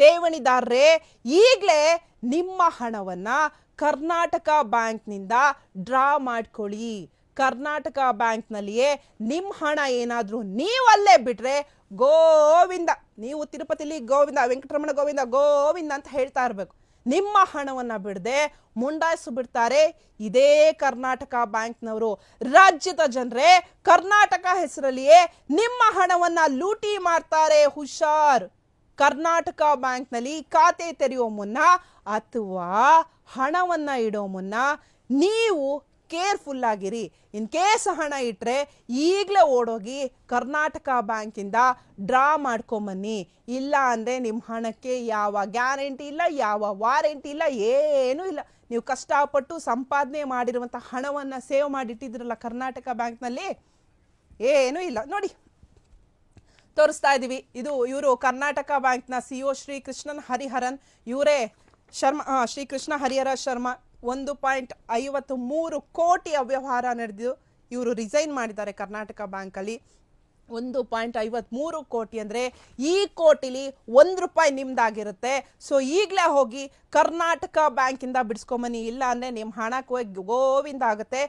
ಠೇವಣಿದಾರರೇ, ಈಗಲೇ ನಿಮ್ಮ ಹಣವನ್ನ ಕರ್ನಾಟಕ ಬ್ಯಾಂಕ್ನಿಂದ ಡ್ರಾ ಮಾಡ್ಕೊಳ್ಳಿ. ಕರ್ನಾಟಕ ಬ್ಯಾಂಕ್ನಲ್ಲಿಯೇ ನಿಮ್ಮ ಹಣ ಏನಾದರೂ ನೀವಲ್ಲೇ ಬಿಟ್ರೆ ಗೋವಿಂದ, ನೀವು ತಿರುಪತಿಲಿ ಗೋವಿಂದ, ವೆಂಕಟರಮಣ ಗೋವಿಂದ ಗೋವಿಂದ ಅಂತ ಹೇಳ್ತಾ ಇರಬೇಕು. ನಿಮ್ಮ ಹಣವನ್ನ ಬಿಡದೆ ಮುಂಡಾಯಿಸಿ ಬಿಡ್ತಾರೆ ಇದೇ ಕರ್ನಾಟಕ ಬ್ಯಾಂಕ್ನವರು. ರಾಜ್ಯದ ಜನರೇ, ಕರ್ನಾಟಕ ಹೆಸರಲ್ಲಿಯೇ ನಿಮ್ಮ ಹಣವನ್ನ ಲೂಟಿ ಮಾಡ್ತಾರೆ, ಹುಷಾರ್. ಕರ್ನಾಟಕ ಬ್ಯಾಂಕ್ನಲ್ಲಿ ಖಾತೆ ತೆರೆಯೋ ಮುನ್ನ ಅಥವಾ ಹಣವನ್ನ ಇಡೋ ಮುನ್ನ ನೀವು ಕೇರ್ಫುಲ್ ಆಗಿರಿ. ಇನ್ ಕೇಸ್ ಹಣ ಇಟ್ಟರೆ ಈಗಲೇ ಓಡೋಗಿ ಕರ್ನಾಟಕ ಬ್ಯಾಂಕಿಂದ ಡ್ರಾ ಮಾಡ್ಕೊಂಬನ್ನಿ. ಇಲ್ಲ ಅಂದರೆ ನಿಮ್ಮ ಹಣಕ್ಕೆ ಯಾವ ಗ್ಯಾರಂಟಿ ಇಲ್ಲ, ಯಾವ ವಾರಂಟಿ ಇಲ್ಲ, ಏನೂ ಇಲ್ಲ. ನೀವು ಕಷ್ಟಪಟ್ಟು ಸಂಪಾದನೆ ಮಾಡಿರುವಂಥ ಹಣವನ್ನು ಸೇವ್ ಮಾಡಿಟ್ಟಿದ್ರಲ್ಲ ಕರ್ನಾಟಕ ಬ್ಯಾಂಕ್ನಲ್ಲಿ, ಏನೂ ಇಲ್ಲ. ನೋಡಿ, ತೋರಿಸ್ತಾ ಇದ್ದೀವಿ. ಇದು ಇವರು ಕರ್ನಾಟಕ ಬ್ಯಾಂಕ್ನ CEO ಶ್ರೀ ಕೃಷ್ಣನ್ ಹರಿಹರನ್ ಇವರೇ. ಶ್ರೀ ಕೃಷ್ಣ ಹರಿಹರ ಶರ್ಮಾ 1.53 ಕೋಟಿ ಅವ್ಯವಹಾರ ನಡೆದು ಇವರು ರಿಸೈನ್ ಮಾಡಿದ್ದಾರೆ ಕರ್ನಾಟಕ ಬ್ಯಾಂಕಲ್ಲಿ. 1.53 ಕೋಟಿ ಅಂದರೆ ಈ ಕೋಟಿಲಿ ₹1 ನಿಮ್ದಾಗಿರುತ್ತೆ. ಸೊ ಈಗಲೇ ಹೋಗಿ ಕರ್ನಾಟಕ ಬ್ಯಾಂಕಿಂದ ಬಿಡಿಸ್ಕೊಂಬನ್ನಿ, ಇಲ್ಲ ಅಂದರೆ ನಿಮ್ಮ ಹಣಕ್ಕೆ ಹೋಗಿ ಗೋವಿಂದ ಆಗುತ್ತೆ.